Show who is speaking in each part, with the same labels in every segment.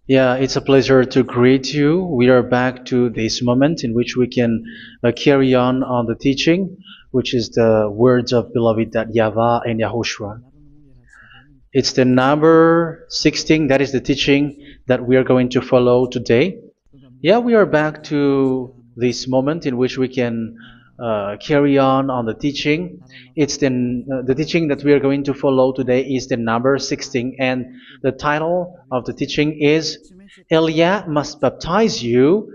Speaker 1: Yeah, it's a pleasure to greet you. We are back to this moment in which we can carry on the teaching, which is the words of beloved that YAHVAH and YAHOSHUA. It's the number 16, that is the teaching that we are going to follow today. Yeah, we are back to this moment in which we can carry on the teaching. It's the teaching that we are going to follow today is the number 16, and the title of the teaching is Elia must baptize you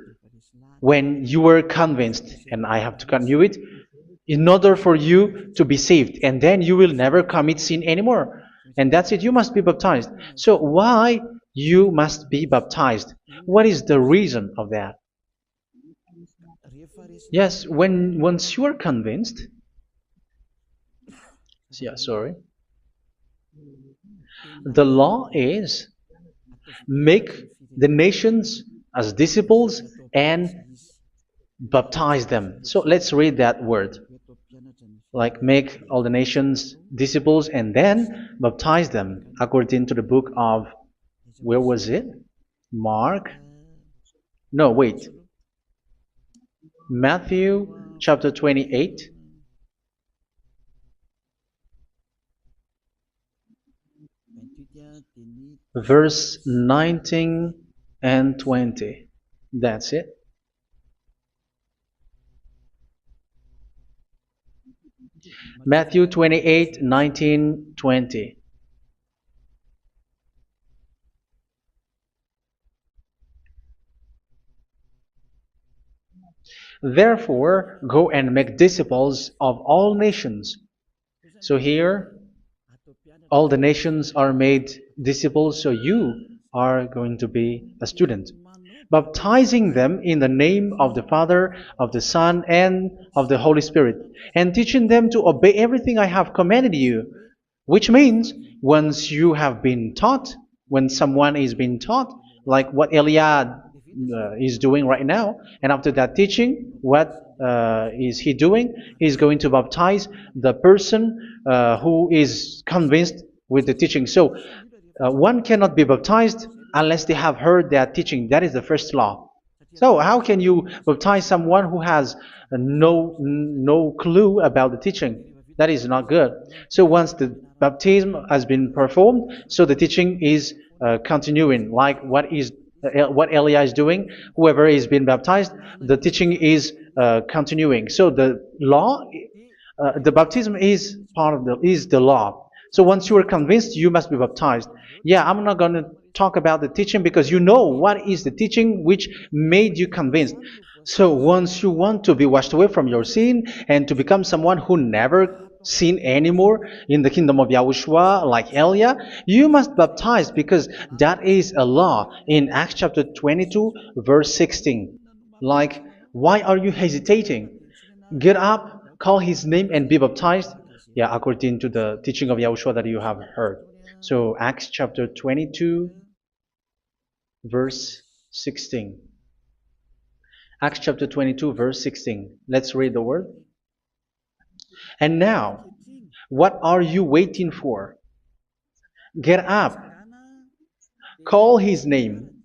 Speaker 1: when you were convinced, and I have to continue it, in order for you to be saved, and then you will never commit sin anymore. And that's it, you must be baptized. So why you must be baptized? What is the reason of that? Yes, when once you are convinced, yeah, sorry, the law is make the nations as disciples and baptize them. So let's read that word. Like make all the nations disciples and then baptize them according to the book of, where was it? Mark? No, wait. Matthew chapter 28. Verse 19 and 20. That's it. Matthew 28, 19, 20. Therefore, go and make disciples of all nations. So here, all the nations are made disciples, so you are going to be a student. Baptizing them in the name of the Father, of the Son, and of the Holy Spirit, and teaching them to obey everything I have commanded you. Which means, once you have been taught, when someone is being taught, like what Eliad is doing right now, and after that teaching, what is he doing? He's going to baptize the person who is convinced with the teaching. So one cannot be baptized unless they have heard that teaching. That is the first law. So how can you baptize someone who has no clue about the teaching? That is not good. So once the baptism has been performed, so the teaching is continuing. Like what Elia is doing, whoever is being baptized, the teaching is continuing. So the law, the baptism is part of the law. So once you are convinced, you must be baptized. Yeah, I'm not going to talk about the teaching because you know what is the teaching which made you convinced. So once you want to be washed away from your sin and to become someone who never sin anymore in the kingdom of Yahushua, like Elia, you must baptize because that is a law in Acts chapter 22, verse 16. Like, why are you hesitating? Get up, call his name, and be baptized. Yeah, according to the teaching of Yahushua that you have heard. So Acts chapter 22, verse 16. Acts chapter 22, verse 16. Let's read the word. And now, what are you waiting for? Get up, call his name,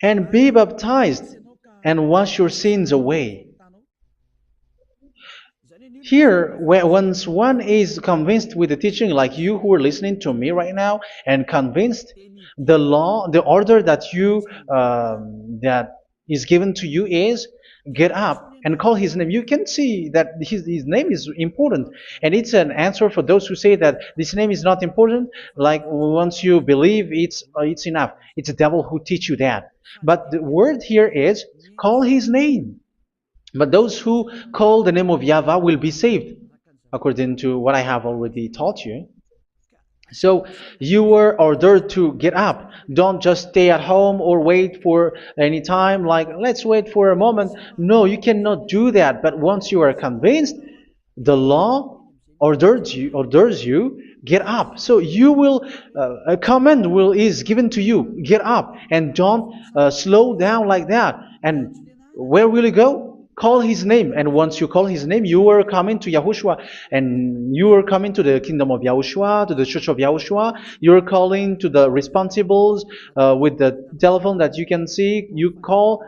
Speaker 1: and be baptized, and wash your sins away. Here, once one is convinced with the teaching, like you who are listening to me right now, and convinced, the law, the order that that is given to you is get up and call his name. You can see that his name is important, and it's an answer for those who say that this name is not important. Like once you believe, it's enough. It's the devil who teach you that. But the word here is call his name. But those who call the name of YAHVAH will be saved, according to what I have already taught you. So you were ordered to get up. Don't just stay at home or wait for any time, like let's wait for a moment. No, you cannot do that. But once you are convinced, the law orders you get up. So you will a command is given to you, get up, and don't slow down like that. And where will you go? call his name. And once you call his name, you are coming to Yahushua. And you are coming to the kingdom of Yahushua, to the church of Yahushua. You are calling to the responsibles with the telephone that you can see. You call.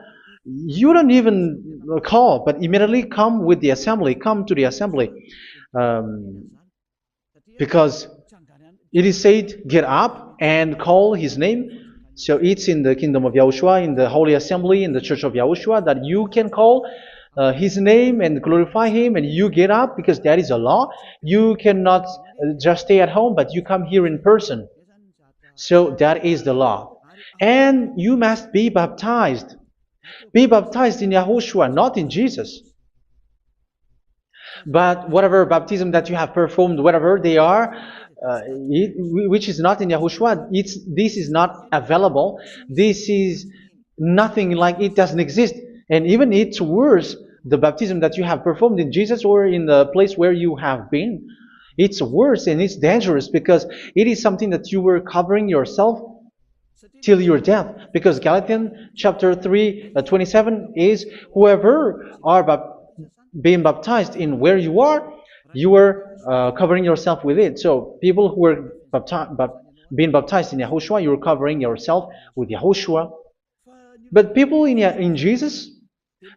Speaker 1: You don't even call, but immediately come with the assembly. Come to the assembly. Um, because it is said, get up and call his name. So it's in the kingdom of Yahushua, in the holy assembly, in the church of Yahushua, that you can call his name and glorify him, and you get up because that is a law. You cannot just stay at home, but you come here in person. So that is the law. And you must be baptized. Be baptized in Yahushua, not in Jesus. But whatever baptism that you have performed, whatever they are, which is not in Yahushua, this is not available. This is nothing, like it doesn't exist. And even it's worse, the baptism that you have performed in Jesus or in the place where you have been. It's worse and it's dangerous because it is something that you were covering yourself till your death. Because Galatians chapter 3, 27 is, whoever are being baptized in where you are covering yourself with it. So people who were being baptized in Yahushua, you're covering yourself with Yahushua. But people in Jesus,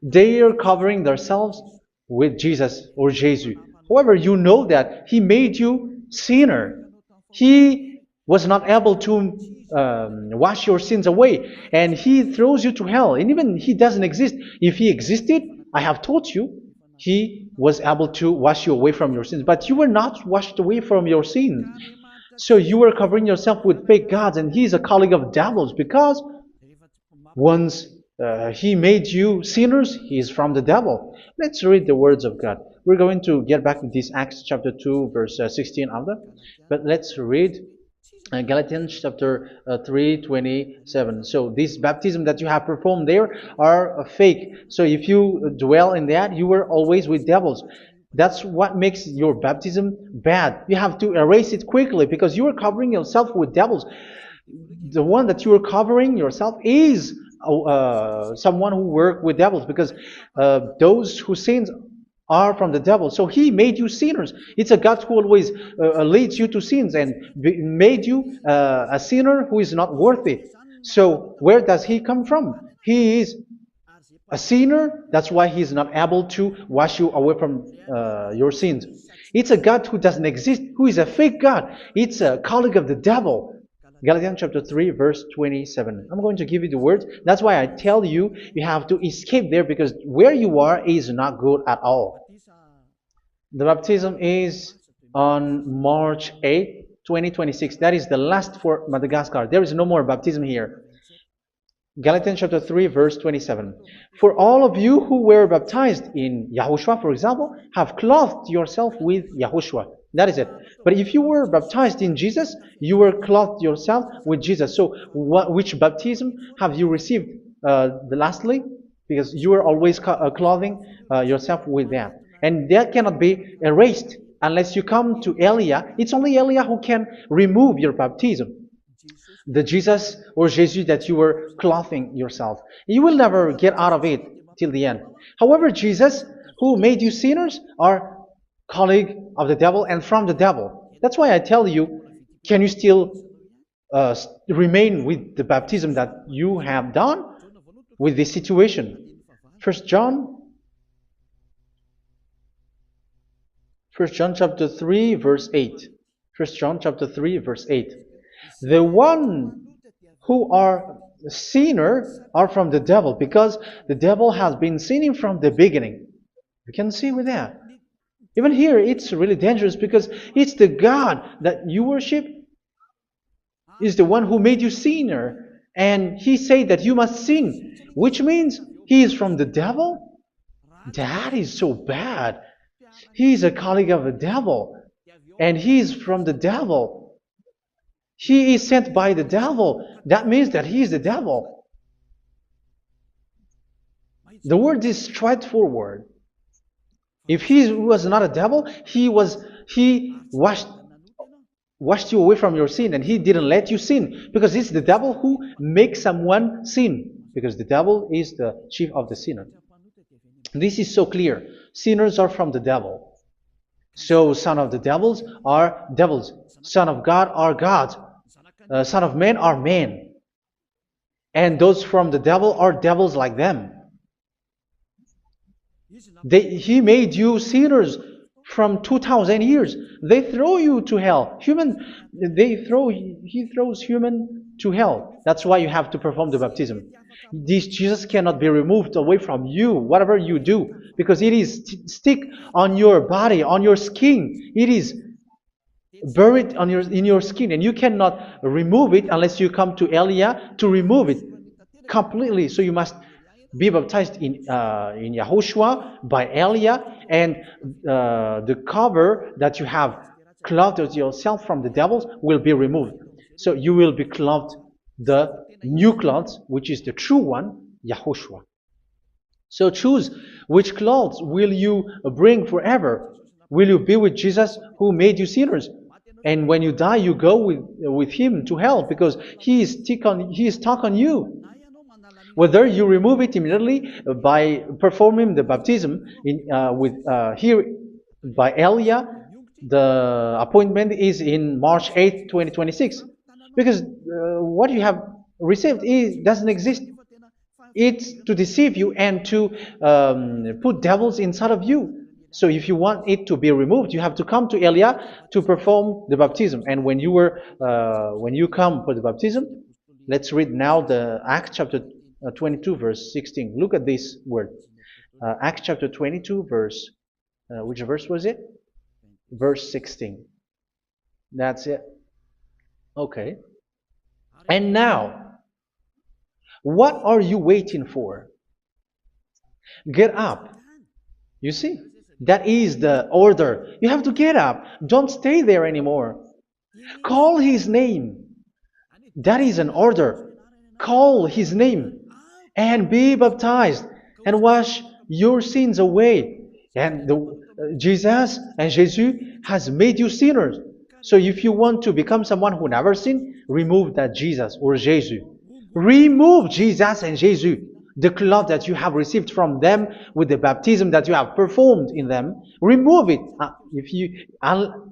Speaker 1: they are covering themselves with Jesus or Jesus. However, you know that He made you sinner. He was not able to wash your sins away, and He throws you to hell. And even He doesn't exist. If He existed, I have taught you, He was able to wash you away from your sins. But you were not washed away from your sins. So you were covering yourself with fake gods, and He is a colleague of devils, because once He made you sinners, He is from the devil. Let's read the words of God. We're going to get back to this Acts chapter 2, verse 16 after. But let's read Galatians chapter 3, 27. So this baptism that you have performed there are fake. So if you dwell in that, you were always with devils. That's what makes your baptism bad. You have to erase it quickly because you are covering yourself with devils. The one that you are covering yourself is someone who worked with devils, because those who sins are from the devil. So He made you sinners. It's a God who always leads you to sins and made you a sinner who is not worthy. So where does He come from? He is a sinner. That's why He is not able to wash you away from your sins. It's a God who doesn't exist, who is a fake God. It's a colleague of the devil. Galatians chapter 3, verse 27. I'm going to give you the words. That's why I tell you, you have to escape there, because where you are is not good at all. The baptism is on March 8, 2026. That is the last for Madagascar. There is no more baptism here. Galatians chapter 3, verse 27. For all of you who were baptized in Yahushua, for example, have clothed yourself with Yahushua. That is it. But if you were baptized in Jesus, you were clothed yourself with Jesus. So which baptism have you received lastly? Because you are always clothing yourself with that. And that cannot be erased unless you come to Eliah. It's only Eliah who can remove your baptism. The Jesus or Jesus that you were clothing yourself. You will never get out of it till the end. However, Jesus, who made you sinners, are colleague of the devil and from the devil. That's why I tell you, can you still remain with the baptism that you have done with this situation? First John chapter 3, verse 8. First John chapter 3, verse 8. The one who are sinner are from the devil, because the devil has been sinning from the beginning. You can see with that. Even here, it's really dangerous, because it's the God that you worship is the one who made you sinner. And He said that you must sin, which means He is from the devil. That is so bad. He is a colleague of the devil. And He is from the devil. He is sent by the devil. That means that He is the devil. The word is straightforward. If He was not a devil, He washed you away from your sin, and He didn't let you sin, because it's the devil who makes someone sin, because the devil is the chief of the sinner. This is so clear. Sinners are from the devil. So son of the devils are devils. Son of God are gods. Son of men are men. And those from the devil are devils like them. He made you sinners from 2,000 years. They throw you to hell. He throws human to hell. That's why you have to perform the baptism. This Jesus cannot be removed away from you, whatever you do, because it is stick on your body, on your skin. It is buried in your skin, and you cannot remove it unless you come to Elia to remove it completely. So you must be baptized in Yahushua by Elia, and the cover that you have clothed yourself from the devils will be removed. So you will be clothed the new clothes, which is the true one, Yahushua. So choose which clothes will you bring forever. Will you be with Jesus who made you sinners? And when you die, you go with him to hell because he is stuck on you. Whether you remove it immediately by performing the baptism here by Elia, the appointment is in March 8th, 2026. Because what you have received doesn't exist. It's to deceive you and to put devils inside of you. So if you want it to be removed, you have to come to Elia to perform the baptism. And when you come for the baptism, let's read now the Acts chapter 22 verse 16. Look at this word. Acts chapter 22 verse, which verse was it? Verse 16. That's it. Okay. And now, what are you waiting for? Get up. You see, that is the order. You have to get up. Don't stay there anymore. Call his name. That is an order. Call his name and be baptized and wash your sins away. And Jesus has made you sinners. So if you want to become someone who never sinned, remove that Jesus or Jesus. Remove Jesus and Jesus, the cloth that you have received from them with the baptism that you have performed in them. Remove it.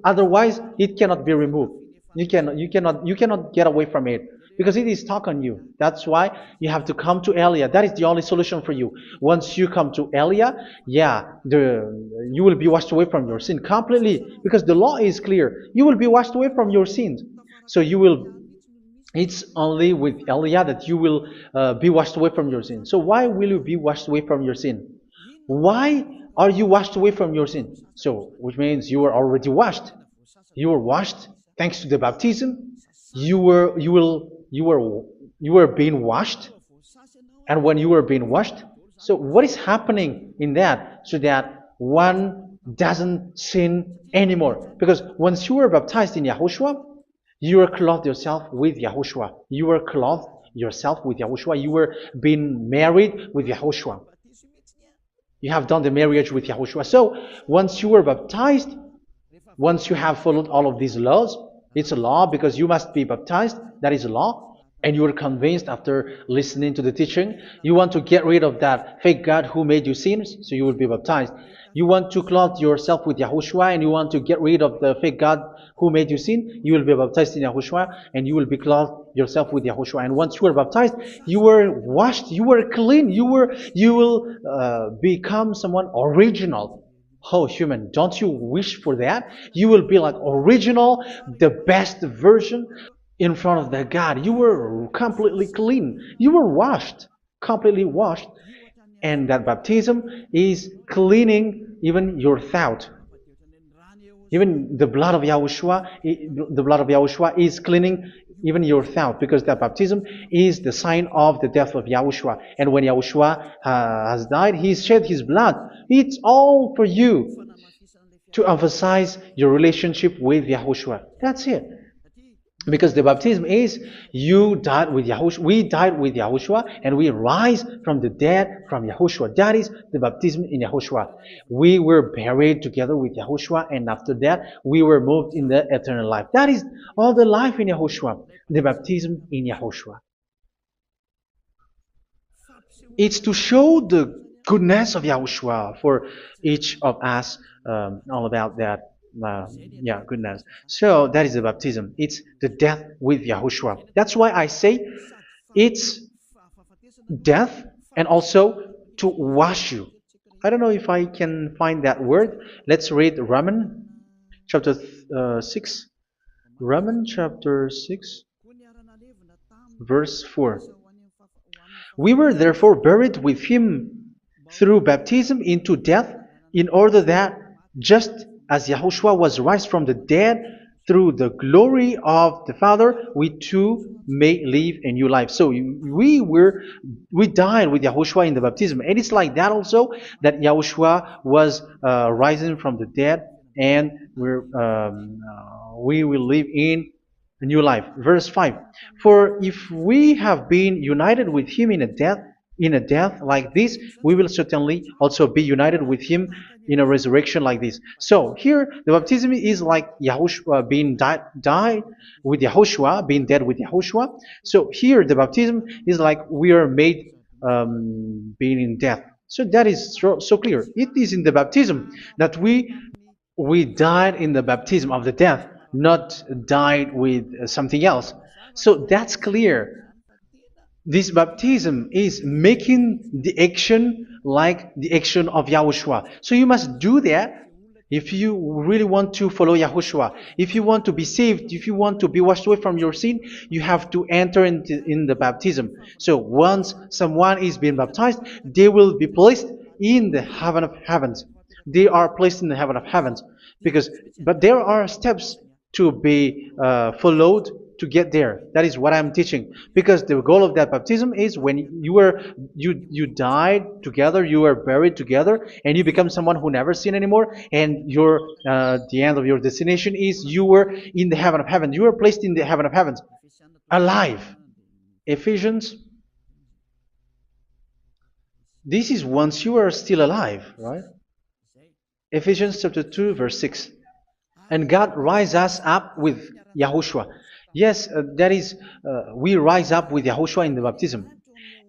Speaker 1: Otherwise, it cannot be removed. You cannot get away from it because it is stuck on you. That's why you have to come to Elia. That is the only solution for you. Once you come to Elia, you will be washed away from your sin completely because the law is clear. You will be washed away from your sins. So it's only with Elia that you will be washed away from your sin. So why will you be washed away from your sin? Why are you washed away from your sin? So, which means you were already washed. You were washed thanks to the baptism. You were being washed. And when you were being washed, so what is happening in that? So that one doesn't sin anymore. Because once you were baptized in Yahushua, you were clothed yourself with Yahushua. You were clothed yourself with Yahushua. You were being married with Yahushua. You have done the marriage with Yahushua. So once you were baptized, once you have followed all of these laws, it's a law because you must be baptized. That is a law. And you are convinced after listening to the teaching, you want to get rid of that fake God who made you sinners, so you will be baptized. You want to clothe yourself with Yahushua and you want to get rid of the fake God who made you sin, you will be baptized in Yahushua and you will be clothed yourself with Yahushua. And once you are baptized, you were washed, you were clean, you will become someone original. Oh, human, don't you wish for that? You will be like original, the best version in front of the God. You were completely clean. You were washed, completely washed. And that baptism is cleaning even your thought. Even the blood of Yahushua is cleaning even your thought, because that baptism is the sign of the death of Yahushua. And when Yahushua has died, he shed his blood. It's all for you to emphasize your relationship with Yahushua. That's it. Because the baptism is you died with Yahushua, we died with Yahushua, and we rise from the dead from Yahushua. That is the baptism in Yahushua. We were buried together with Yahushua, and after that we were moved in the eternal life. That is all the life in Yahushua, the baptism in Yahushua. It's to show the goodness of Yahushua for each of us, all about that. Uh, yeah, goodness. So that is the baptism. It's the death with Yahushua. That's why I say it's death and also to wash you. I don't know if I can find that word. Let's read Romans chapter 6. Romans chapter 6, verse 4. We were therefore buried with him through baptism into death, in order that, just as Yahushua was raised from the dead through the glory of the Father, we too may live a new life. So we died with Yahushua in the baptism, and it's like that also that Yahushua was rising from the dead, and we will live in a new life. Verse 5. For if we have been united with him in a death like this, we will certainly also be united with him in a resurrection like this. So here the baptism is like Yahushua being died with Yahushua, being dead with Yahushua. So here the baptism is like we are made being in death. So that is so clear. It is in the baptism that we died in the baptism of the death, not died with something else. So that's clear. This baptism is making the action like the action of Yahushua. So you must do that if you really want to follow Yahushua. If you want to be saved, if you want to be washed away from your sin, you have to enter in the baptism. So once someone is being baptized, they will be placed in the heaven of heavens. They are placed in the heaven of heavens but there are steps to be followed to get there. That is what I'm teaching. Because the goal of that baptism is when you died together, you were buried together, and you become someone who never sin anymore. And the end of your destination is you were in the heaven of heaven. You were placed in the heaven of heavens, alive. Ephesians. This is once you are still alive, right? Ephesians chapter 2, verse 6. And God rise us up with Yahushua. Yes, that is, we rise up with Yahushua in the baptism.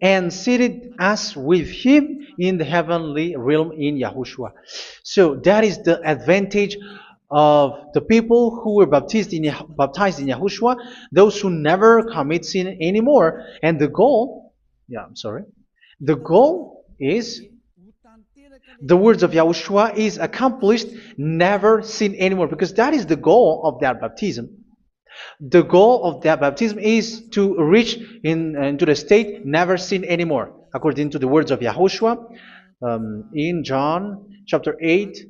Speaker 1: And seated us with him in the heavenly realm in Yahushua. So that is the advantage of the people who were baptized in Yahushua, those who never commit sin anymore. And the goal, the goal is the words of Yahushua is accomplished, never sin anymore, because that is the goal of that baptism. The goal of that baptism is to reach into the state never sin anymore, according to the words of Yahushua in John chapter 8,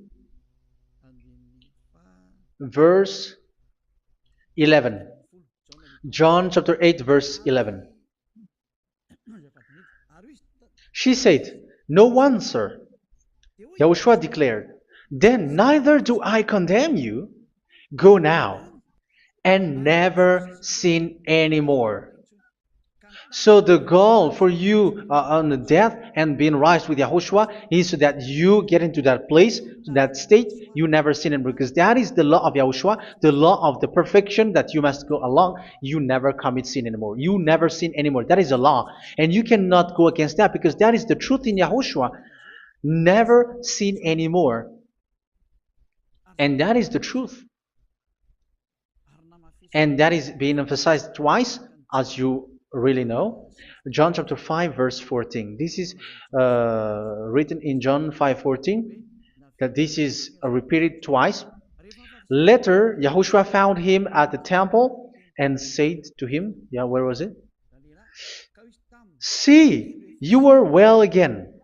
Speaker 1: verse 11. John chapter 8, verse 11. She said, "No one, sir." Yahushua declared, "Then neither do I condemn you. Go now and never sin anymore." So the goal for you on the death and being raised with Yahushua is so that you get into that place, to that state, you never sin anymore. Because that is the law of Yahushua, the law of the perfection that you must go along. You never commit sin anymore. You never sin anymore. That is a law. And you cannot go against that because that is the truth in Yahushua. Never sin anymore. And that is the truth. And that is being emphasized twice, as you really know. John chapter 5, verse 14. This is written in John 5:14, that this is repeated twice. Later, Yahushua found him at the temple and said to him, where was it? "See, you are well again.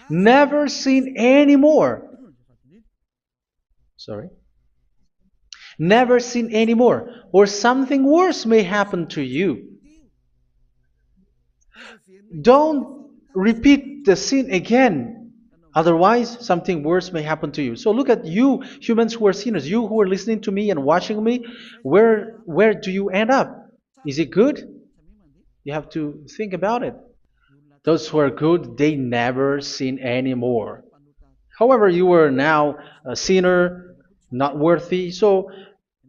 Speaker 1: Never sin anymore." Never sin anymore, or something worse may happen to you. Don't repeat the sin again. Otherwise, something worse may happen to you. So look at you, humans who are sinners, you who are listening to me and watching me. Where do you end up? Is it good? You have to think about it. Those who are good, they never sin anymore. However, you are now a sinner, not worthy, so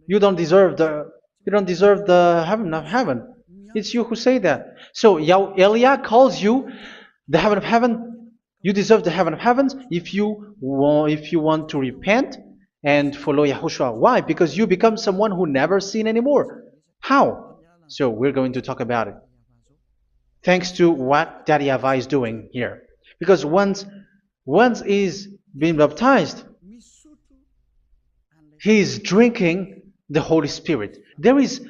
Speaker 1: you don't deserve the heaven of heaven. It's you who say that. So Eliah calls you the heaven of heaven You deserve the heaven of heavens if you want to repent and follow Yahushua. Why? Because you become someone who never sin anymore. How? So we're going to talk about it. Thanks to what Daddy Yahvah is doing here. Because once is being baptized, he is drinking the Holy Spirit. There is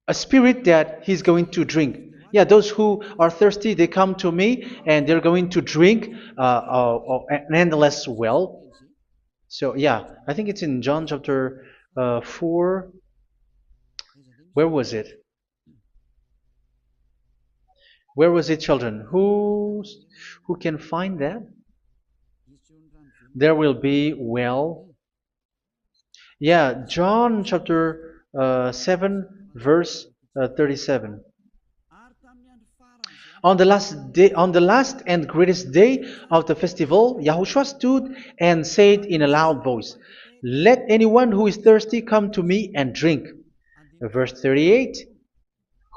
Speaker 1: a spirit that he's going to drink. Yeah, those who are thirsty, they come to me and they're going to drink an endless well. So, yeah, I think it's in John chapter 4. Where was it? Where was it, children? Who can find that? There will be well. Yeah, John chapter 7, verse 37. On the last and greatest day of the festival, Yahushua stood and said in a loud voice, "Let anyone who is thirsty come to me and drink." Verse 38,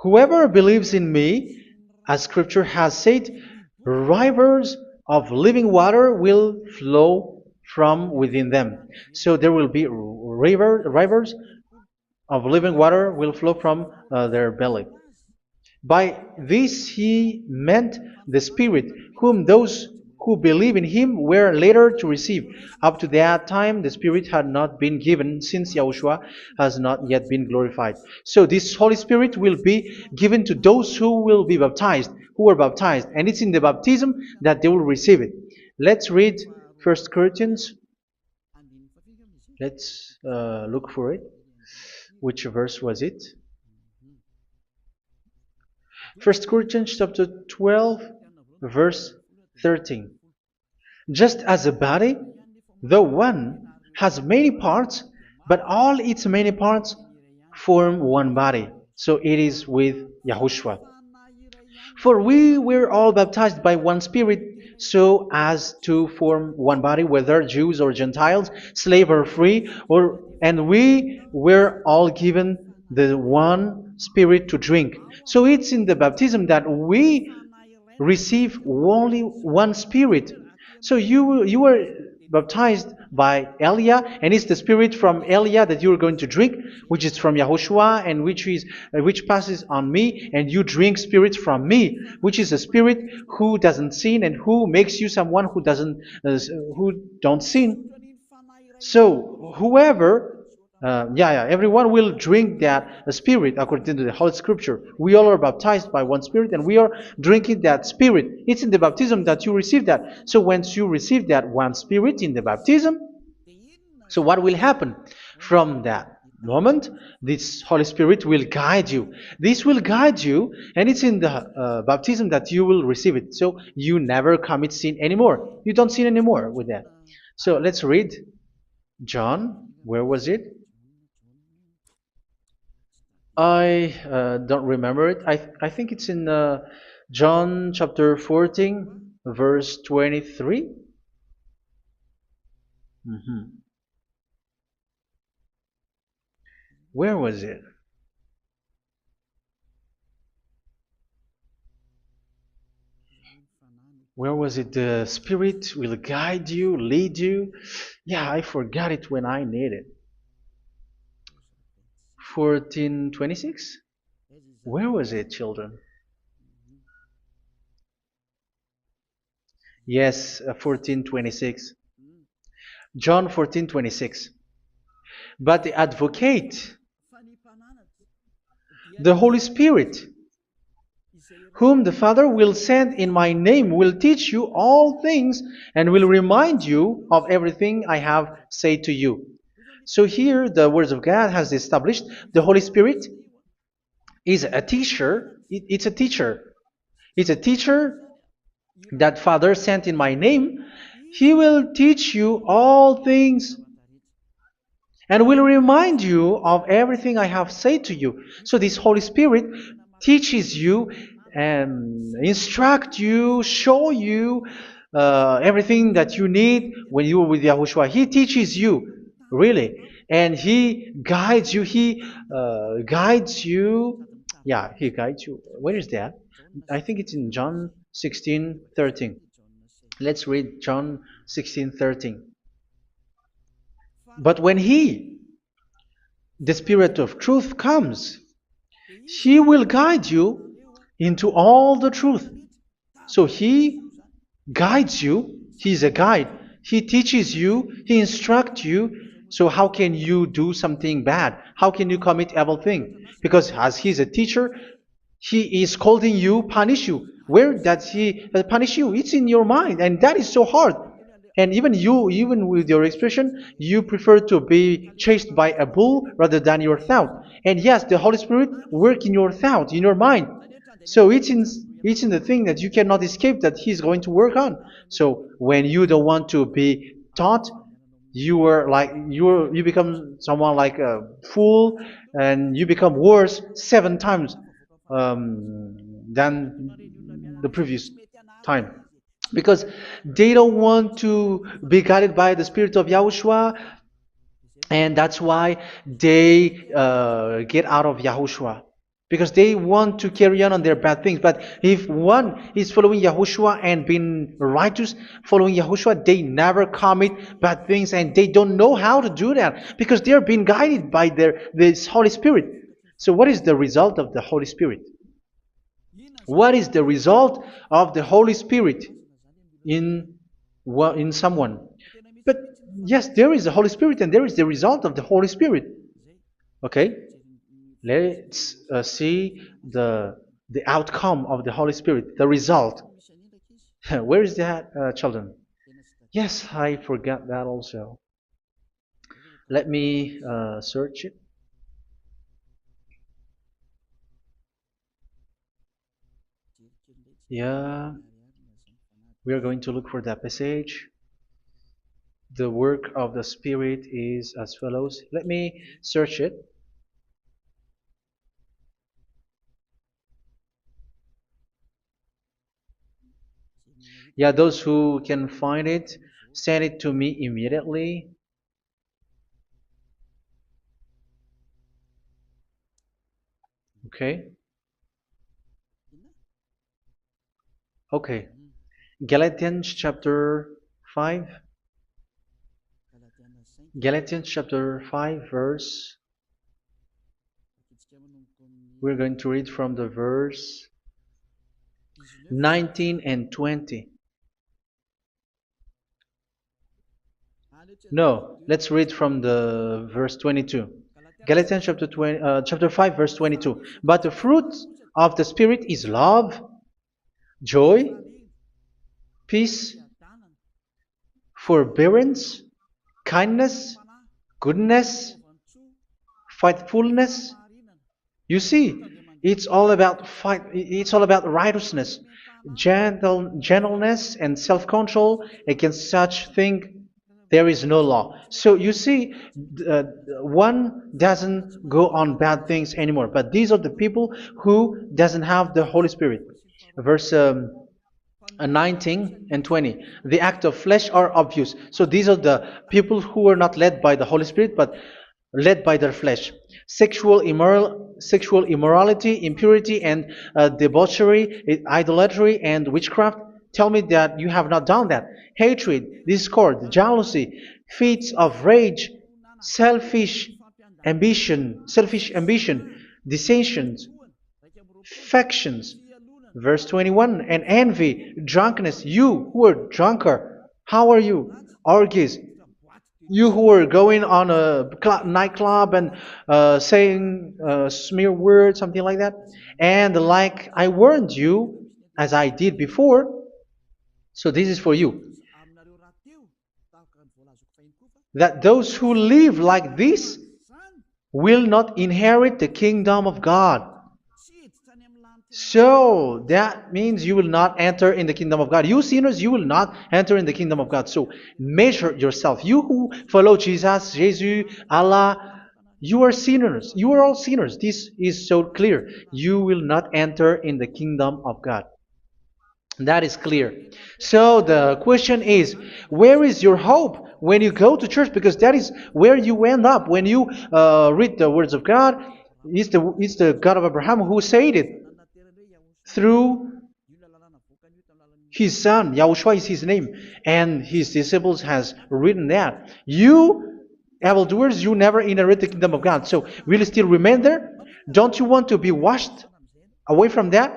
Speaker 1: "Whoever believes in me, as Scripture has said, rivers of living water will flow from within them." So there will be rivers of living water will flow from their belly. By this he meant the Spirit, whom those who believe in him were later to receive. Up to that time, the Spirit had not been given, since Yahushua has not yet been glorified. So this Holy Spirit will be given to those who will be baptized, who are baptized, and it's in the baptism that they will receive it. Let's read 1 Corinthians. Let's look for it. Which verse was it? 1 Corinthians chapter 12, verse 13. Just as a body, though one, has many parts, but all its many parts form one body. So it is with Yahushua. For we were all baptized by one Spirit, so as to form one body, whether Jews or Gentiles, slave or free, and we were all given the one Spirit to drink. So it's in the baptism that we receive only one Spirit. So you were baptized by Elia, and it's the Spirit from Elia that you are going to drink, which is from Yahushua, and which passes on me, and you drink Spirit from me, which is a Spirit who doesn't sin and who makes you someone who don't sin. So whoever everyone will drink that Spirit according to the Holy Scripture. We all are baptized by one Spirit, and we are drinking that Spirit. It's in the baptism that you receive that. So once you receive that one Spirit in the baptism, so what will happen? From that moment, this Holy Spirit will guide you. This will guide you, and it's in the baptism that you will receive it. So you never commit sin anymore. You don't sin anymore with that. So let's read John. Where was it? I don't remember it. I think it's in John chapter 14, verse 23. Where was it? Where was it? The Spirit will guide you, lead you. Yeah, I forgot it when I need it. 14:26? Where was it, children? Yes, 14:26. John 14:26. But the advocate, the Holy Spirit, whom the Father will send in my name, will teach you all things and will remind you of everything I have said to you. So here the words of God has established the Holy Spirit is a teacher. It's a teacher. It's a teacher that Father sent in my name. He will teach you all things and will remind you of everything I have said to you. So this Holy Spirit teaches you and instruct you, show you everything that you need when you are with Yahushua. He teaches you, really. And He guides you. He guides you. Yeah, He guides you. Where is that? I think it's in John 16:13. Let's read John 16:13. But when He, the Spirit of truth, comes, He will guide you into all the truth. So He guides you. He's a guide. He teaches you. He instructs you. So how can you do something bad? How can you commit evil thing? Because as He's a teacher, He is scolding you, punish you. Where does He punish you? It's in your mind, and that is so hard. And even you, even with your expression, you prefer to be chased by a bull rather than your thought. And yes, the Holy Spirit work in your thought, in your mind. So it's in the thing that you cannot escape that He's going to work on. So when you don't want to be taught, you become someone like a fool, and you become worse 7 times than the previous time, because they don't want to be guided by the Spirit of Yahushua, and that's why they get out of Yahushua, because they want to carry on their bad things. But if one is following Yahushua and being righteous, following Yahushua, they never commit bad things, and they don't know how to do that because they are being guided by this Holy Spirit. So what is the result of the Holy Spirit? What is the result of the Holy Spirit in in someone? But yes, there is the Holy Spirit, and there is the result of the Holy Spirit. Okay, let's see the outcome of the Holy Spirit, the result. Where is that, children? Yes, I forgot that also. Let me search it. Yeah, we are going to look for that passage. The work of the Spirit is as follows. Let me search it. Yeah, those who can find it, send it to me immediately. Okay. Okay. Galatians chapter 5. Galatians chapter 5 verse. We're going to read from the verse 19 and 20. No, let's read from the verse 22. Galatians chapter 5 verse 22. But the fruit of the Spirit is love, joy, peace, forbearance, kindness, goodness, faithfulness. You see, it's all about fight. It's all about righteousness, gentleness, and self-control. Against such thing, there is no law. So you see, uh, one doesn't go on bad things anymore. But these are the people who doesn't have the Holy Spirit. Verse 19 and 20. The act of flesh are obvious. So these are the people who are not led by the Holy Spirit, but led by their flesh. Sexual immorality, impurity, and debauchery, idolatry, and witchcraft. Tell me that you have not done that. Hatred, discord, jealousy, fits of rage, selfish ambition, dissensions, factions. Verse 21, and envy, drunkenness. You who are drunkard, how are you? Orgies. You who are going on a nightclub and saying smear words, something like that. And like I warned you, as I did before, so this is for you, that those who live like this will not inherit the kingdom of God. So that means you will not enter in the kingdom of God. You sinners, you will not enter in the kingdom of God. So measure yourself. You who follow Jesus, Allah, you are sinners. You are all sinners. This is so clear. You will not enter in the kingdom of God. That is clear. So the question is, where is your hope when you go to church? Because that is where you end up when you read the words of God. It's the God of Abraham who said it through His son, Yahushua is his name, and his disciples has written that. You evildoers, you never inherit the kingdom of God. So will you still remain there? Don't you want to be washed away from that?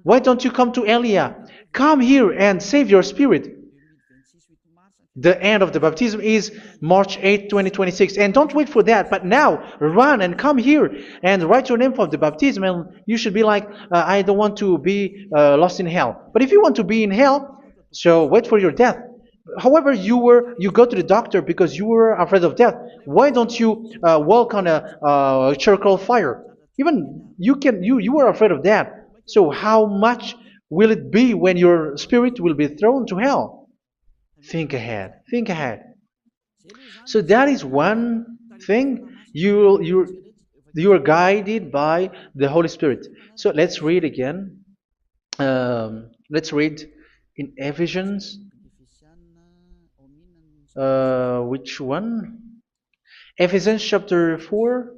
Speaker 1: Why don't you come to Elia? Come here and save your spirit. The end of the baptism is March 8th, 2026. And don't wait for that, but now run and come here and write your name for the baptism. And you should be like, I don't want to be lost in hell. But if you want to be in hell, so wait for your death. However, you go to the doctor because you were afraid of death. Why don't you walk on a charcoal fire? Even you were afraid of that. So how much will it be when your spirit will be thrown to hell? Think ahead. Think ahead. So that is one thing. You are guided by the Holy Spirit. So let's read again. Let's read in Ephesians. Which one? Ephesians chapter 4.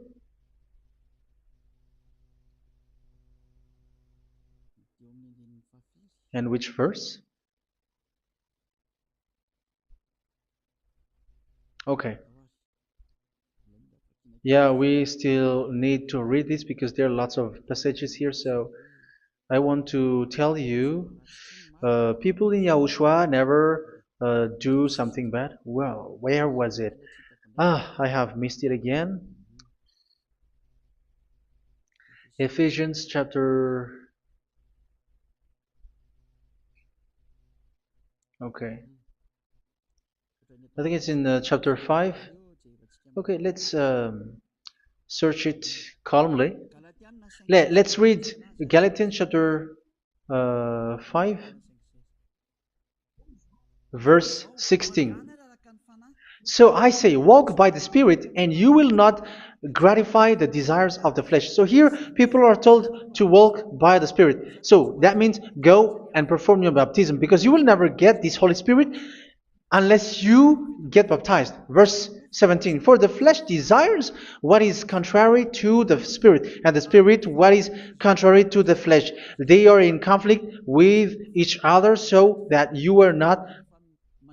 Speaker 1: And which verse? Okay. Yeah, we still need to read this because there are lots of passages here. So I want to tell you, people in Yahushua never do something bad. Well, where was it? I have missed it again. Ephesians chapter. Okay. I think it's in chapter 5. Okay, let's search it calmly. Let's read Galatians chapter 5, verse 16. So I say, walk by the Spirit, and you will not gratify the desires of the flesh. So here, people are told to walk by the Spirit. So that means go and perform your baptism, because you will never get this Holy Spirit unless you get baptized. Verse 17. For the flesh desires what is contrary to the Spirit, and the Spirit what is contrary to the flesh. They are in conflict with each other, so that you are not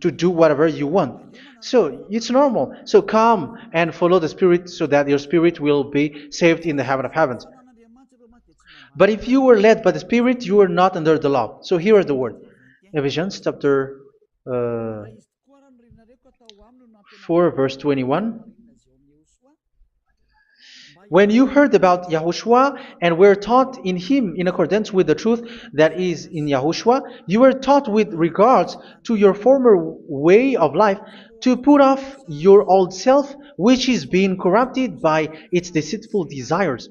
Speaker 1: to do whatever you want. So it's normal. So come and follow the Spirit so that your spirit will be saved in the heaven of heavens. But if you were led by the Spirit, you are not under the law. So here are the word. Ephesians chapter 4 verse 21. When you heard about Yahushua and were taught in him in accordance with the truth that is in Yahushua, you were taught with regards to your former way of life to put off your old self, which is being corrupted by its deceitful desires,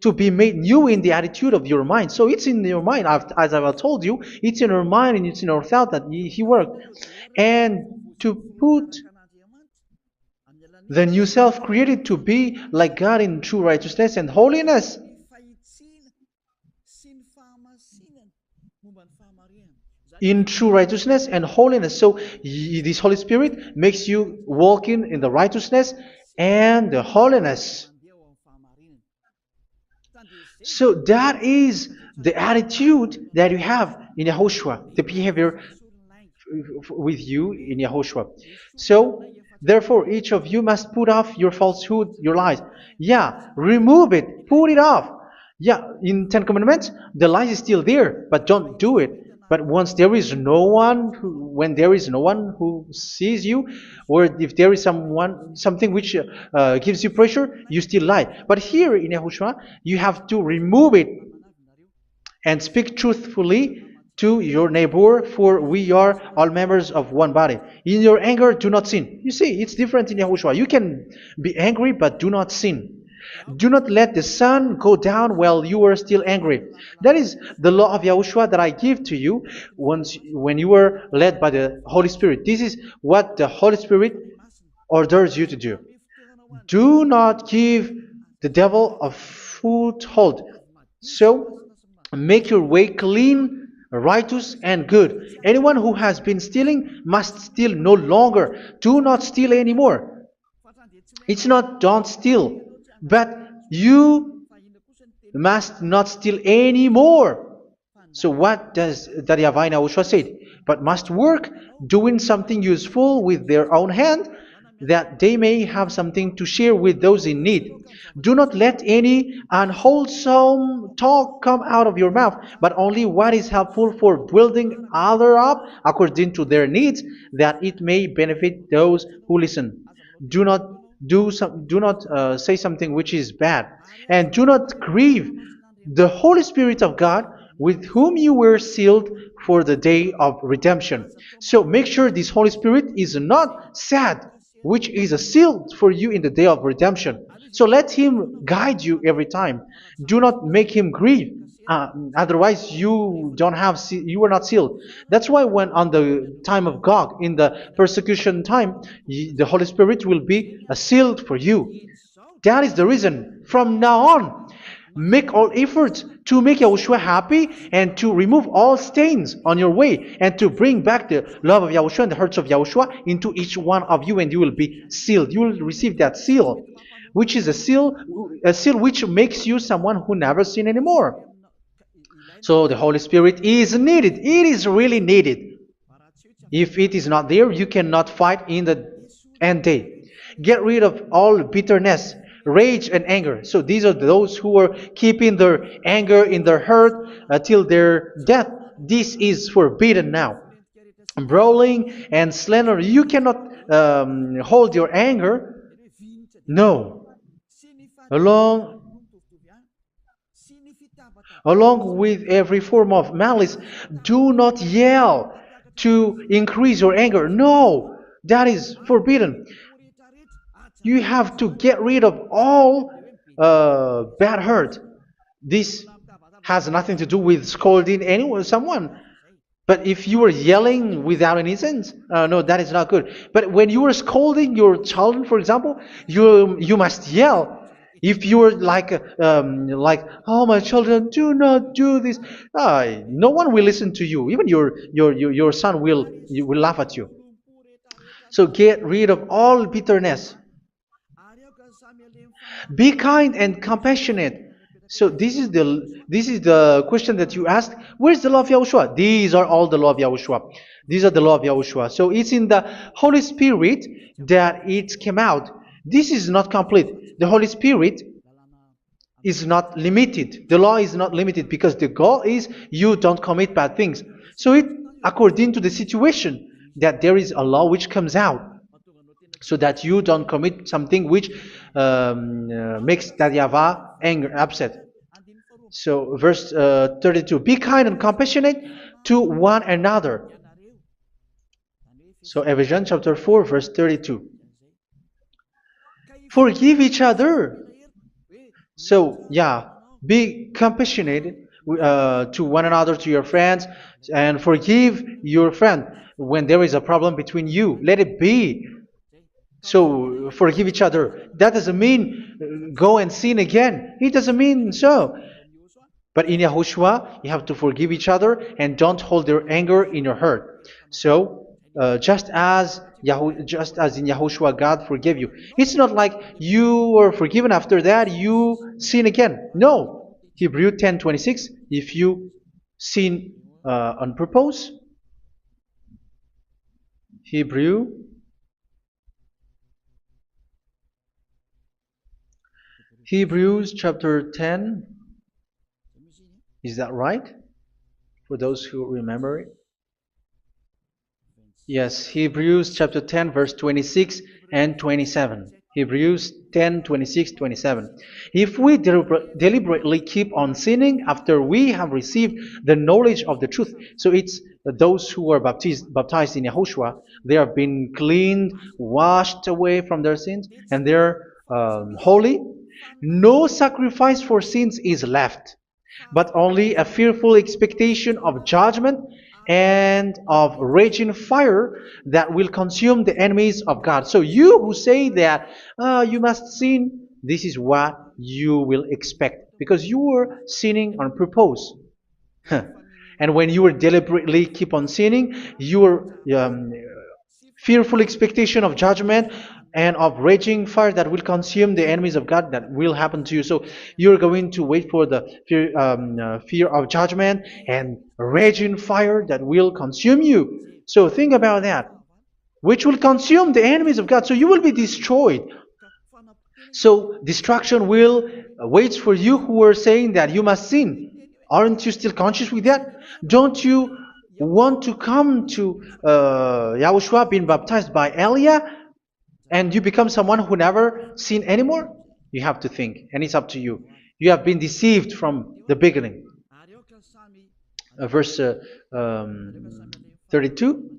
Speaker 1: to be made new in the attitude of your mind. So it's in your mind, as I've told you, it's in our mind and it's in our thought that he worked. And to put the new self created to be like God in true righteousness and holiness. In true righteousness and holiness. So this Holy Spirit makes you walk in the righteousness and the holiness. So that is the attitude that you have in Yahushua, the behavior with you in Yahushua. So therefore, each of you must put off your falsehood, your lies. Yeah, remove it, put it off. Yeah, in Ten Commandments, the lie is still there, but don't do it. But once there is no one, when there is no one who sees you, or if there is something which gives you pressure, you still lie. But here in Yahushua, you have to remove it and speak truthfully to your neighbor, for we are all members of one body. In your anger, do not sin. You see, it's different in Yahushua. You can be angry, but do not sin. Do not let the sun go down while you are still angry. That is the law of Yahushua that I give to you when you were led by the Holy Spirit. This is what the Holy Spirit orders you to do. Do not give the devil a foothold. So, make your way clean, righteous, and good. Anyone who has been stealing must steal no longer. Do not steal anymore. It's not don't steal, but you must not steal anymore. So what does the YAHVAH in YAHOSHUA say? But must work doing something useful with their own hand, that they may have something to share with those in need. Do not let any unwholesome talk come out of your mouth, but only what is helpful for building other up according to their needs, that it may benefit those who listen. Do not do not say something which is bad, and do not grieve the Holy Spirit of God, with whom you were sealed for the day of redemption. So make sure this Holy Spirit is not sad, which is a seal for you in the day of redemption. So let Him guide you every time. Do not make Him grieve. Otherwise, you are not sealed. That's why when on the time of God, in the persecution time, the Holy Spirit will be a sealed for you. That is the reason. From now on, make all efforts to make Yahushua happy and to remove all stains on your way and to bring back the love of Yahushua and the hearts of Yahushua into each one of you, and you will be sealed. You will receive that seal, which is a seal which makes you someone who never sin anymore. So the Holy Spirit is needed. It is really needed. If it is not there, you cannot fight in the end day. Get rid of all bitterness, rage, and anger. So these are those who are keeping their anger in their heart till their death. This is forbidden now. Brawling and slander. You cannot hold your anger. No. Along Along with every form of malice, do not yell to increase your anger. No, that is forbidden. You have to get rid of all bad hurt. This has nothing to do with scolding anyone, someone. But if you are yelling without any sense, no, that is not good. But when you are scolding your children, for example, you must yell. If you are like, oh my children, do not do this, no one will listen to you. Even your son will laugh at you. So get rid of all bitterness. Be kind and compassionate. So this is the question that you asked. Where's the law of Yahushua? These are all the law of Yahushua. These are the law of Yahushua. So it's in the Holy Spirit that it came out. This is not complete. The Holy Spirit is not limited. The law is not limited because the goal is you don't commit bad things. So it according to the situation that there is a law which comes out, so that you don't commit something which makes that YAHVAH angry, upset. So verse 32, be kind and compassionate to one another. So Ephesians chapter 4 verse 32. Forgive each other. So yeah, be compassionate to one another, to your friends, and forgive your friend when there is a problem between you. Let it be. So forgive each other. That doesn't mean go and sin again. It doesn't mean so. But in Yahushua, you have to forgive each other and don't hold their anger in your heart. So just as in Yahushua, God forgave you. It's not like you were forgiven after that you sin again. No. Hebrew 10:26. If you sin on purpose, Hebrews chapter 10. Is that right? For those who remember it? Yes, Hebrews chapter 10 verse 26 and 27. Hebrews 10, 26, 27. If we deliberately keep on sinning after we have received the knowledge of the truth, so it's those who are baptized in Yahushua, they have been cleaned, washed away from their sins, and they're holy. No sacrifice for sins is left, but only a fearful expectation of judgment and of raging fire that will consume the enemies of God. So you who say that you must sin, this is what you will expect, because you were sinning on purpose. And when you were deliberately keep on sinning, your fearful expectation of judgment and of raging fire that will consume the enemies of God that will happen to you. So you're going to wait for the fear of judgment and raging fire that will consume you. So think about that, which will consume the enemies of God. So you will be destroyed. So destruction will wait for you who are saying that you must sin. Aren't you still conscious with that? Don't you want to come to Yahushua being baptized by Elia and you become someone who never sin anymore? You have to think, and it's up to you. You have been deceived from the beginning. Verse 32.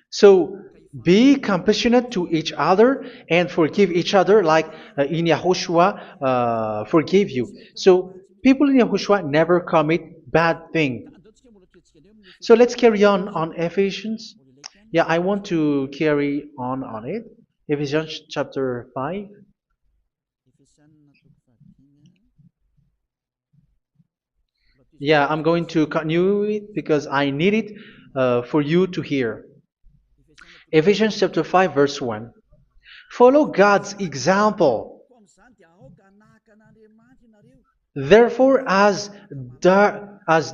Speaker 1: So be compassionate to each other and forgive each other like in Yahushua forgave you. So people in Yahushua never commit bad thing. So let's carry on Ephesians. Yeah, I want to carry on it. Ephesians chapter 5. Yeah, I'm going to continue it because I need it for you to hear. Ephesians chapter 5 verse 1. Follow God's example. Therefore, as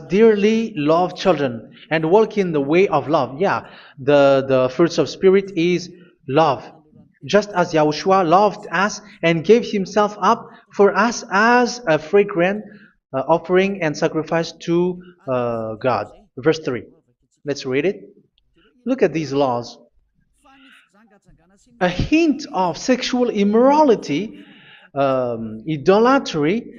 Speaker 1: dearly loved children, and walk in the way of love. Yeah, the fruits of spirit is love. Just as Yahushua loved us and gave himself up for us as a fragrant offering and sacrifice to God. Verse 3. Let's read it. Look at these laws. A hint of sexual immorality, idolatry,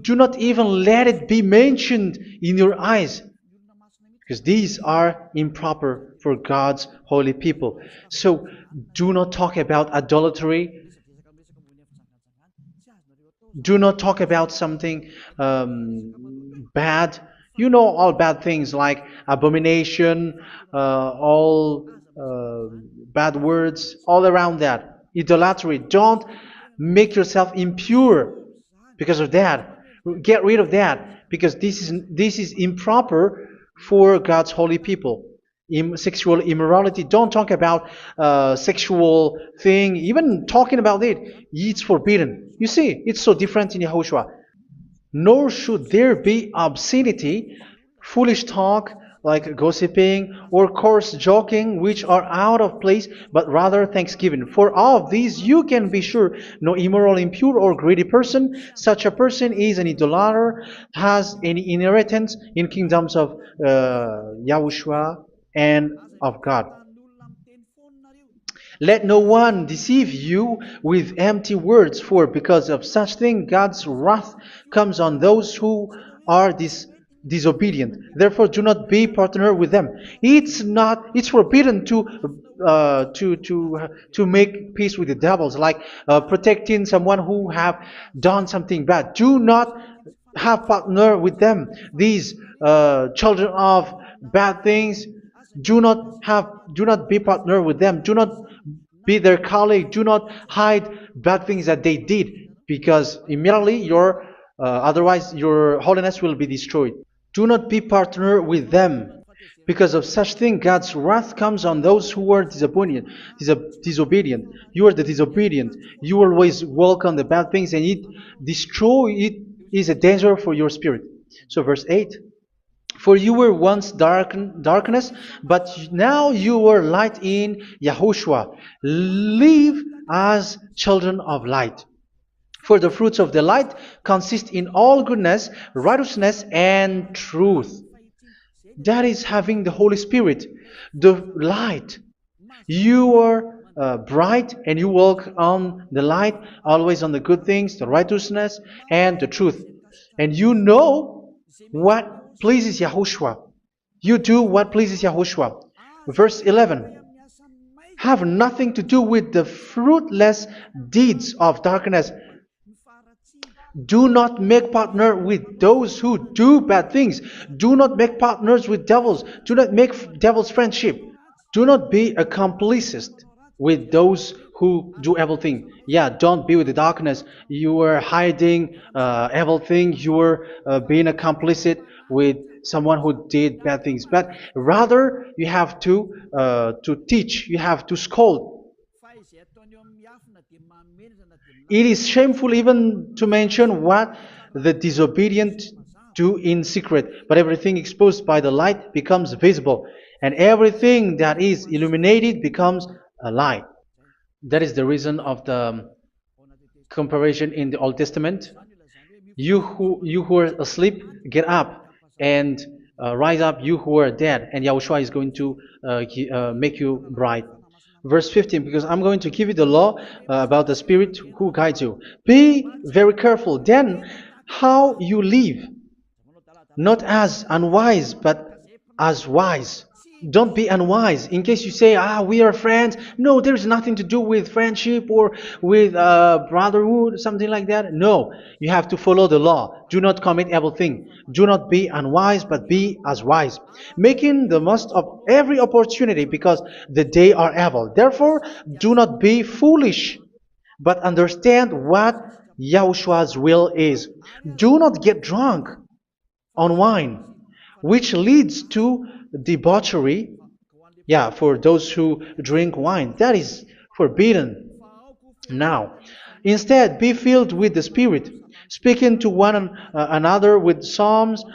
Speaker 1: do not even let it be mentioned in your eyes, because these are improper for God's holy people. So do not talk about idolatry. Do not talk about something bad. You know all bad things like abomination, all bad words, all around that. Idolatry. Don't make yourself impure because of that. Get rid of that because this is improper for God's holy people. Sexual immorality. Don't talk about sexual thing. Even talking about it, it's forbidden. You see, it's so different in Yahushua. Nor should there be obscenity, foolish talk like gossiping or coarse joking, which are out of place, but rather thanksgiving. For of these you can be sure: no immoral, impure, or greedy person, such a person is an idolater, has any inheritance in kingdoms of Yahushua and of God. Let no one deceive you with empty words, for because of such thing God's wrath comes on those who are disobedient. Therefore, do not be partner with them. It's forbidden to make peace with the devils, like protecting someone who have done something bad. Do not have partner with them. These children of bad things, do not be partner with them. Do not be their colleague. Do not hide bad things that they did, because immediately otherwise your holiness will be destroyed. Do not be partner with them. Because of such thing, God's wrath comes on those who are disobedient. You are the disobedient. You always walk on the bad things, and it is a danger for your spirit. So verse 8. For you were once darkness, but now you are light in Yahushua. Live as children of light. For the fruits of the light consist in all goodness, righteousness, and truth. That is having the Holy Spirit, the light. You are bright and you walk on the light, always on the good things, the righteousness, and the truth. And you know what pleases Yahushua. You do what pleases Yahushua. Verse 11. Have nothing to do with the fruitless deeds of darkness. Do not make partner with those who do bad things. Do not make partners with devils. Do not make devils friendship. Do not be accomplices with those who do evil thing. Yeah, don't be with the darkness. You are hiding evil thing. You are being a complicit with someone who did bad things. But rather, you have to teach. You have to scold. It is shameful even to mention what the disobedient do in secret, but everything exposed by the light becomes visible, and everything that is illuminated becomes a light. That is the reason of the comparison in the Old Testament. You who are asleep, get up and rise up, you who are dead, and Yahushua is going to make you bright. Verse 15, because I'm going to give you the law about the Spirit who guides you. Be very careful then how you live, not as unwise, but as wise. Don't be unwise. In case you say, we are friends. No, there's nothing to do with friendship or with brotherhood, something like that. No, you have to follow the law. Do not commit evil thing. Do not be unwise, but be as wise, making the most of every opportunity, because the day are evil. Therefore, do not be foolish, but understand what Yahushua's will is. Do not get drunk on wine, which leads to debauchery. Yeah, for those who drink wine, that is forbidden now. Instead, be filled with the Spirit, speaking to one another with psalms,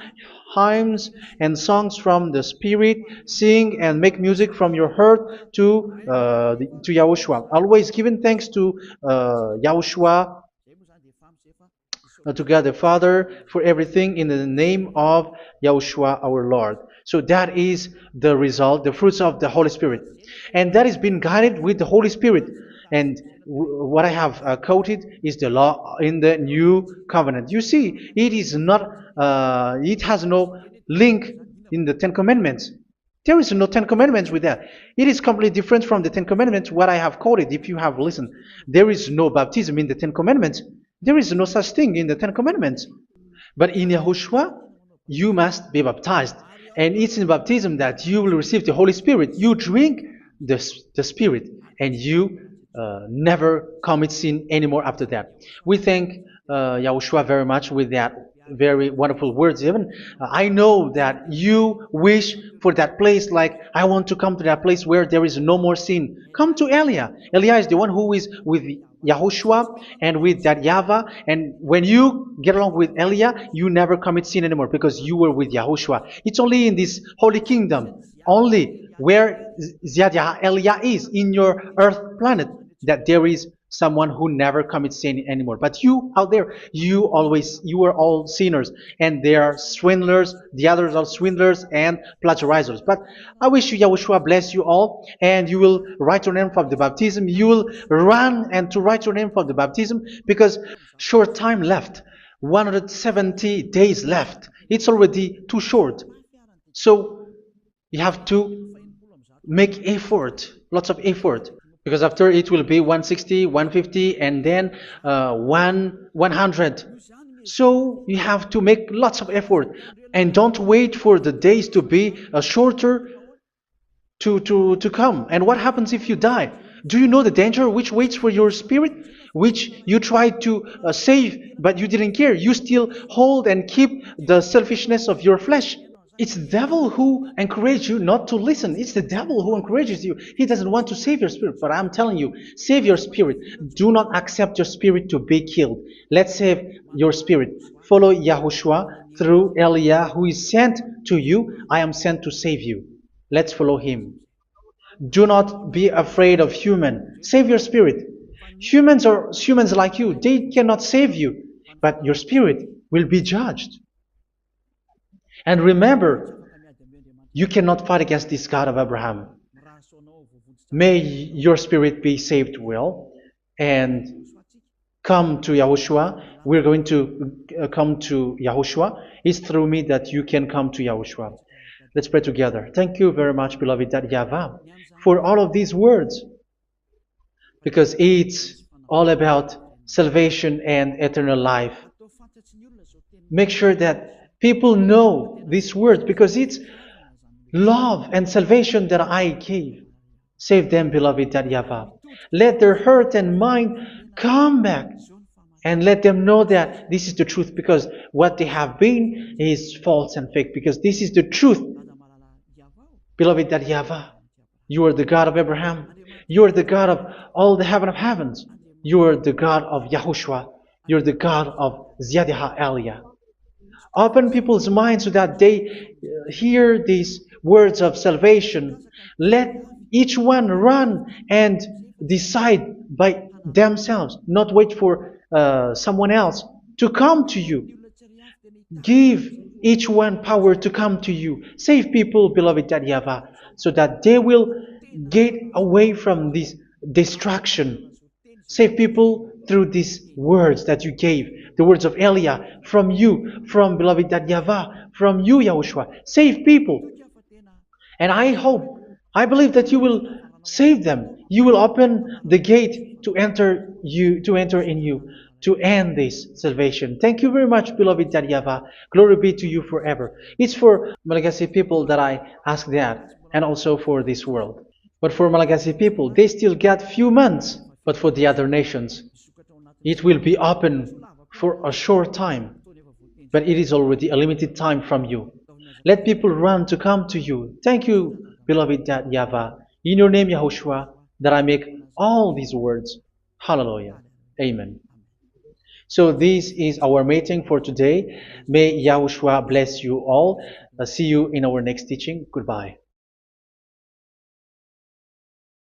Speaker 1: hymns, and songs from the Spirit. Sing and make music from your heart to Yahushua. Always giving thanks to Yahushua, to God the Father, for everything in the name of Yahushua our Lord. So that is the result, the fruits of the Holy Spirit. And that is being guided with the Holy Spirit. And what I have quoted is the law in the new covenant. You see, it is not, it has no link in the Ten Commandments. There is no Ten Commandments with that. It is completely different from the Ten Commandments, what I have quoted, if you have listened. There is no baptism in the Ten Commandments. There is no such thing in the Ten Commandments. But in Yahushua, you must be baptized. And it's in baptism that you will receive the Holy Spirit. You drink the Spirit, and you never commit sin anymore after that. We thank Yahushua very much with that very wonderful words. Even I know that you wish for that place, like I want to come to that place where there is no more sin. Come to Elia. Elia is the one who is with Yahushua and with that YAHVAH. And when you get along with Elia, you never commit sin anymore because you were with Yahushua. It's only in this holy kingdom, only where Ziad Elia is, in your earth planet, that there is someone who never commits sin anymore. But you out there, you are all sinners, and they are swindlers. The others are swindlers and plagiarizers. But I wish you, Yahushua, bless you all, and you will write your name for the baptism. You will run and to write your name for the baptism, because short time left, 170 days left. It's already too short. So you have to make effort, lots of effort. Because after it will be 160, 150, and then 100. So you have to make lots of effort. And don't wait for the days to be shorter to come. And what happens if you die? Do you know the danger which waits for your spirit? Which you tried to save, but you didn't care. You still hold and keep the selfishness of your flesh. It's the devil who encourages you not to listen. It's the devil who encourages you. He doesn't want to save your spirit. But I'm telling you, save your spirit. Do not accept your spirit to be killed. Let's save your spirit. Follow Yahushua through Elia, who is sent to you. I am sent to save you. Let's follow him. Do not be afraid of human. Save your spirit. Humans are humans like you. They cannot save you. But your spirit will be judged. And remember, you cannot fight against this God of Abraham. May your spirit be saved well and come to Yahushua. We're going to come to Yahushua. It's through me that you can come to Yahushua. Let's pray together. Thank you very much, beloved YAHVAH, for all of these words, because it's all about salvation and eternal life. Make sure that people know these words, because it's love and salvation that I gave. Save them, beloved YAHVAH. Let their heart and mind come back, and let them know that this is the truth, because what they have been is false and fake, because this is the truth. Beloved YAHVAH, you are the God of Abraham. You are the God of all the heaven of heavens. You are the God of YAHOSHUA. You're the God of Ziyadiha Aliyah. Open people's minds so that they hear these words of salvation. Let each one run and decide by themselves, not wait for someone else to come to you. Give each one power to come to you. Save people, beloved YAHVAH, so that they will get away from this destruction. Save people through these words that you gave, the words of Elia, from you, from beloved YAHVAH, from you, Yahushua. Save people. And I hope, I believe that you will save them. You will open the gate to enter in you, to end this salvation. Thank you very much, beloved YAHVAH. Glory be to you forever. It's for Malagasy people that I ask that, and also for this world. But for Malagasy people, they still get few months. But for the other nations, it will be open for a short time. But it is already a limited time from you. Let people run to come to you. Thank you, beloved YAHVAH. In your name, Yahushua, that I make all these words. Hallelujah. Amen. So this is our meeting for today. May Yahushua bless you all. See you in our next teaching. Goodbye.